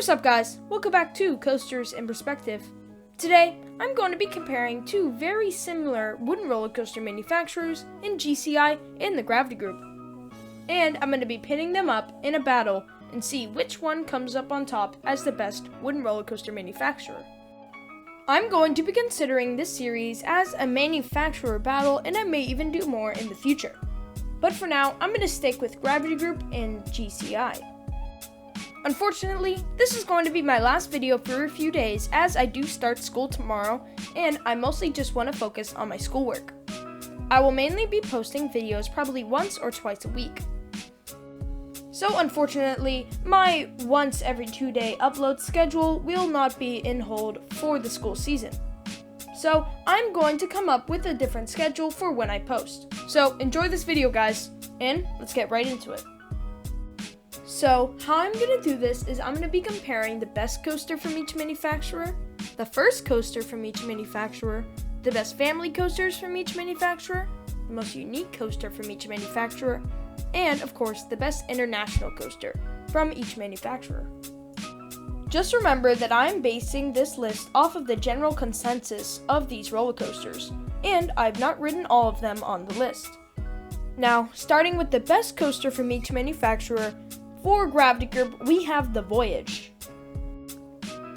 What's up guys, welcome back to Coasters in Perspective. Today, I'm going to be comparing two very similar wooden roller coaster manufacturers in GCI and the Gravity Group. And I'm going to be pitting them up in a battle and see which one comes up on top as the best wooden roller coaster manufacturer. I'm going to be considering this series as a manufacturer battle, and I may even do more in the future. But for now, I'm going to stick with Gravity Group and GCI. Unfortunately, this is going to be my last video for a few days as I do start school tomorrow and I mostly just want to focus on my schoolwork. I will mainly be posting videos probably once or twice a week. So unfortunately, my once every 2-day upload schedule will not be in hold for the school season. So I'm going to come up with a different schedule for when I post. So enjoy this video guys, and let's get right into it. So, how I'm going to do this is I'm going to be comparing the best coaster from each manufacturer, the first coaster from each manufacturer, the best family coasters from each manufacturer, the most unique coaster from each manufacturer, and of course, the best international coaster from each manufacturer. Just remember that I am basing this list off of the general consensus of these roller coasters, and I've not written all of them on the list. Now, starting with the best coaster from each manufacturer, for Gravity Group, we have the Voyage.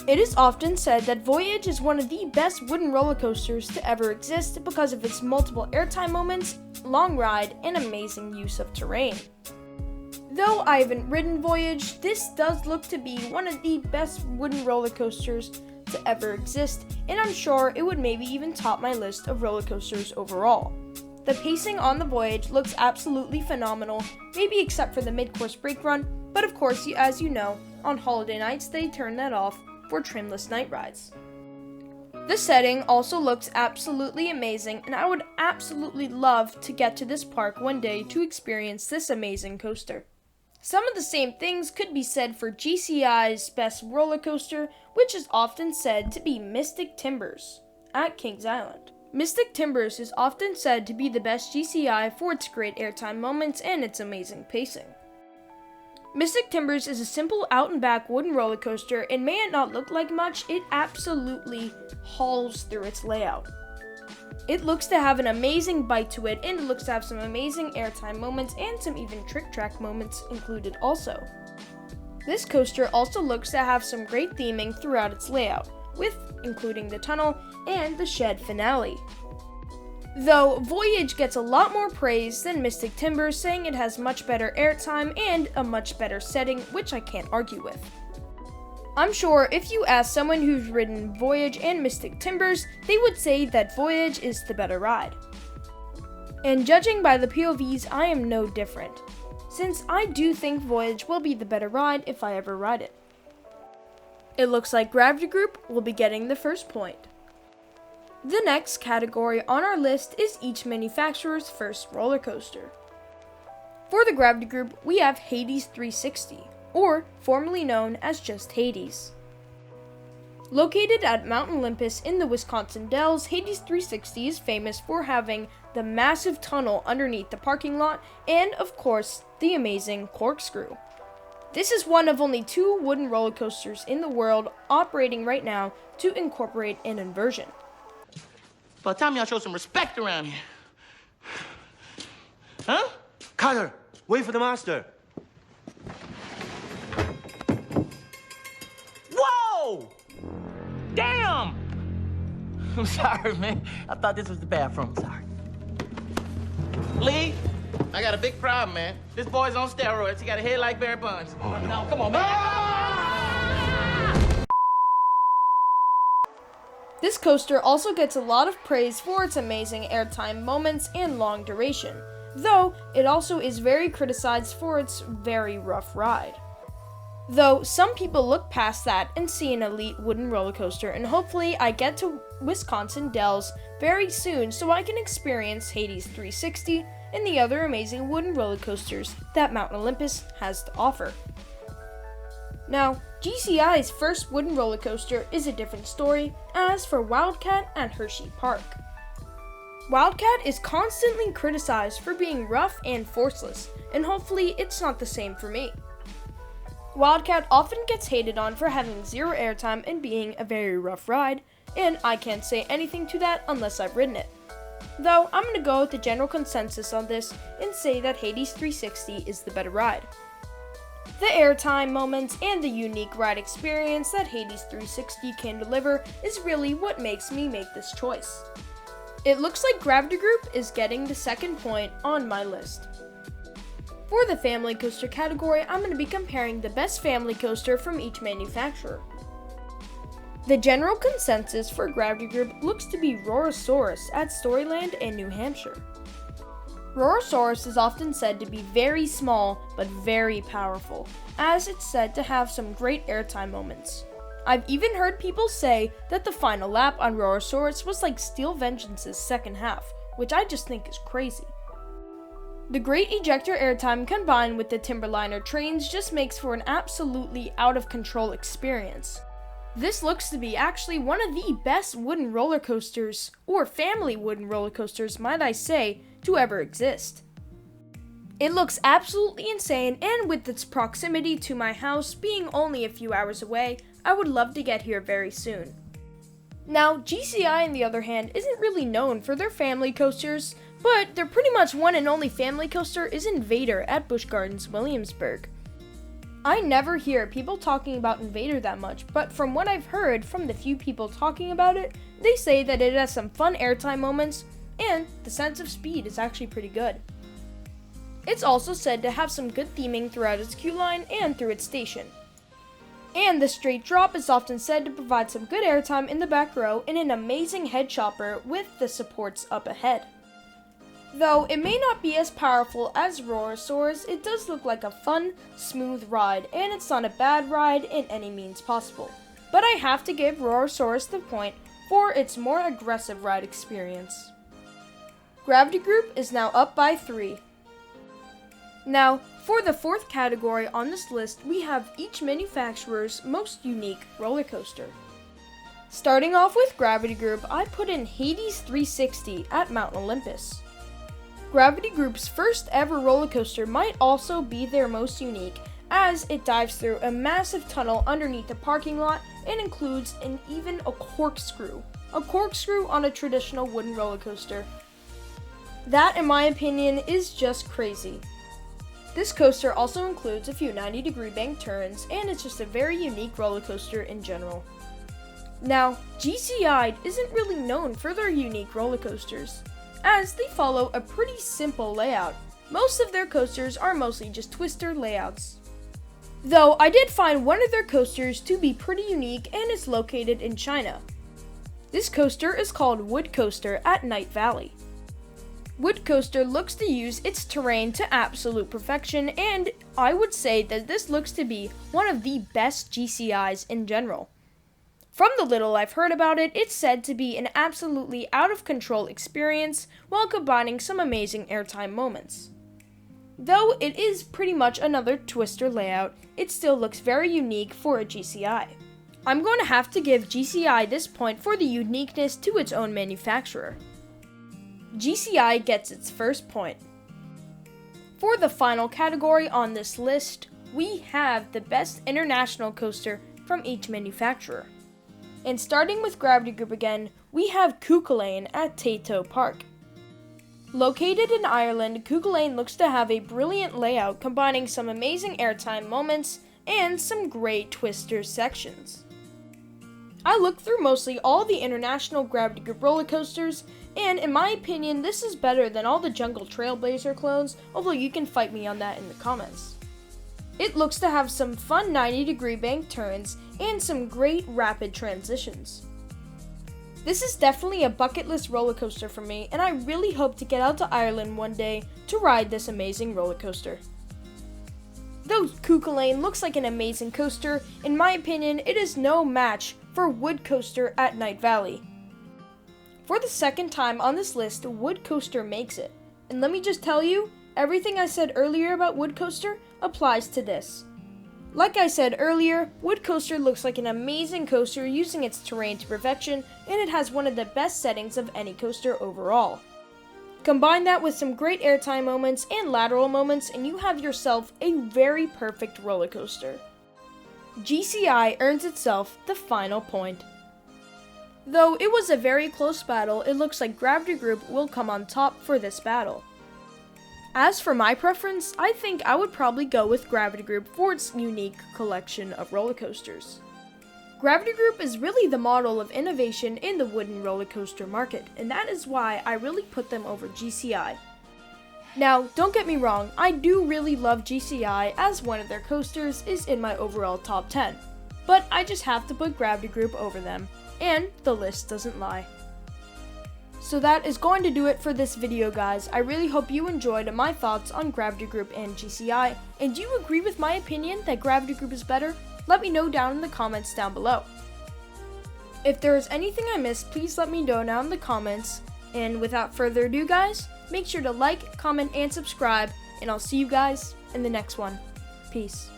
It is often said that Voyage is one of the best wooden roller coasters to ever exist because of its multiple airtime moments, long ride, and amazing use of terrain. Though I haven't ridden Voyage, this does look to be one of the best wooden roller coasters to ever exist, and I'm sure it would maybe even top my list of roller coasters overall. The pacing on the Voyage looks absolutely phenomenal, maybe except for the mid-course brake run, but of course, as you know, on holiday nights they turn that off for trimless night rides. The setting also looks absolutely amazing, and I would absolutely love to get to this park one day to experience this amazing coaster. Some of the same things could be said for GCI's best roller coaster, which is often said to be Mystic Timbers at Kings Island. Mystic Timbers is often said to be the best GCI for its great airtime moments and its amazing pacing. Mystic Timbers is a simple out-and-back wooden roller coaster, and may it not look like much, it absolutely hauls through its layout. It looks to have an amazing bite to it, and it looks to have some amazing airtime moments and some even trick track moments included also. This coaster also looks to have some great theming throughout its layout, with including the tunnel and the shed finale. Though Voyage gets a lot more praise than Mystic Timbers, saying it has much better airtime and a much better setting, which I can't argue with. I'm sure if you ask someone who's ridden Voyage and Mystic Timbers, they would say that Voyage is the better ride. And judging by the POVs, I am no different, since I do think Voyage will be the better ride if I ever ride it. It looks like Gravity Group will be getting the first point. The next category on our list is each manufacturer's first roller coaster. For the Gravity Group, we have Hades 360, or formerly known as just Hades. Located at Mount Olympus in the Wisconsin Dells, Hades 360 is famous for having the massive tunnel underneath the parking lot and, of course, the amazing corkscrew. This is one of only 2 wooden roller coasters in the world operating right now to incorporate an inversion. About time y'all show some respect around here. Huh? Carter, wait for the master. Whoa! Damn! I'm sorry, man. I thought this was the bathroom. Sorry. Lee, I got a big problem, man. This boy's on steroids. He got a head like Barry Bonds. Oh, no, come on, man. This coaster also gets a lot of praise for its amazing airtime moments and long duration, though it also is very criticized for its very rough ride. Though some people look past that and see an elite wooden roller coaster, and hopefully I get to Wisconsin Dells very soon so I can experience Hades 360 and the other amazing wooden roller coasters that Mount Olympus has to offer. Now, GCI's first wooden roller coaster is a different story, as for Wildcat at Hershey Park. Wildcat is constantly criticized for being rough and forceless, and hopefully it's not the same for me. Wildcat often gets hated on for having zero airtime and being a very rough ride, and I can't say anything to that unless I've ridden it. Though, I'm going to go with the general consensus on this and say that Hades 360 is the better ride. The airtime moments and the unique ride experience that Hades 360 can deliver is really what makes me make this choice. It looks like Gravity Group is getting the second point on my list. For the family coaster category, I'm going to be comparing the best family coaster from each manufacturer. The general consensus for Gravity Group looks to be Rorosaurus at Storyland in New Hampshire. Rorosaurus is often said to be very small but very powerful, as it's said to have some great airtime moments. I've even heard people say that the final lap on Rorosaurus was like Steel Vengeance's second half, which I just think is crazy. The great ejector airtime combined with the Timberliner trains just makes for an absolutely out of control experience. This looks to be actually one of the best wooden roller coasters, or family wooden roller coasters, might I say, to ever exist. It looks absolutely insane, and with its proximity to my house being only a few hours away, I would love to get here very soon. Now, GCI on the other hand isn't really known for their family coasters, but their pretty much one and only family coaster is Invader at Busch Gardens, Williamsburg. I never hear people talking about Invader that much, but from what I've heard from the few people talking about it, they say that it has some fun airtime moments, and the sense of speed is actually pretty good. It's also said to have some good theming throughout its queue line and through its station. And the straight drop is often said to provide some good airtime in the back row and an amazing head chopper with the supports up ahead. Though it may not be as powerful as Rorosaurus, it does look like a fun, smooth ride, and it's not a bad ride in any means possible. But I have to give Rorosaurus the point for its more aggressive ride experience. Gravity Group is now up by 3. Now, for the fourth category on this list, we have each manufacturer's most unique roller coaster. Starting off with Gravity Group, I put in Hades 360 at Mount Olympus. Gravity Group's first ever roller coaster might also be their most unique, as it dives through a massive tunnel underneath the parking lot and includes even a corkscrew on a traditional wooden roller coaster. That, in my opinion, is just crazy. This coaster also includes a few 90-degree bank turns, and it's just a very unique roller coaster in general. Now, GCI isn't really known for their unique roller coasters, as they follow a pretty simple layout. Most of their coasters are mostly just twister layouts. Though I did find one of their coasters to be pretty unique, and it's located in China. This coaster is called Wood Coaster at Night Valley. Wood Coaster looks to use its terrain to absolute perfection, and I would say that this looks to be one of the best GCIs in general. From the little I've heard about it, it's said to be an absolutely out-of-control experience while combining some amazing airtime moments. Though it is pretty much another twister layout, it still looks very unique for a GCI. I'm going to have to give GCI this point for the uniqueness to its own manufacturer. GCI gets its first point. For the final category on this list, we have the best international coaster from each manufacturer. And starting with Gravity Group again, we have Cuchulainn at Tayto Park. Located in Ireland, Cuchulainn looks to have a brilliant layout combining some amazing airtime moments and some great twister sections. I looked through mostly all the international Gravity Group roller coasters, and in my opinion, this is better than all the Jungle Trailblazer clones, although you can fight me on that in the comments. It looks to have some fun 90-degree bank turns and some great rapid transitions. This is definitely a bucket list roller coaster for me, and I really hope to get out to Ireland one day to ride this amazing roller coaster. Though Cuchulainn looks like an amazing coaster, in my opinion, it is no match for Wood Coaster at Night Valley. For the second time on this list, Wood Coaster makes it. And let me just tell you, everything I said earlier about Wood Coaster applies to this. Like I said earlier, Wood Coaster looks like an amazing coaster using its terrain to perfection, and it has one of the best settings of any coaster overall. Combine that with some great airtime moments and lateral moments, and you have yourself a very perfect roller coaster. GCI earns itself the final point. Though it was a very close battle, it looks like Gravity Group will come on top for this battle. As for my preference, I think I would probably go with Gravity Group for its unique collection of roller coasters. Gravity Group is really the model of innovation in the wooden roller coaster market, and that is why I really put them over GCI. Now, don't get me wrong, I do really love GCI as one of their coasters is in my overall top 10, but I just have to put Gravity Group over them, and the list doesn't lie. So that is going to do it for this video, guys. I really hope you enjoyed my thoughts on Gravity Group and GCI, and do you agree with my opinion that Gravity Group is better? Let me know down in the comments down below. If there is anything I missed, please let me know down in the comments, and without further ado, guys, make sure to like, comment, and subscribe, and I'll see you guys in the next one. Peace.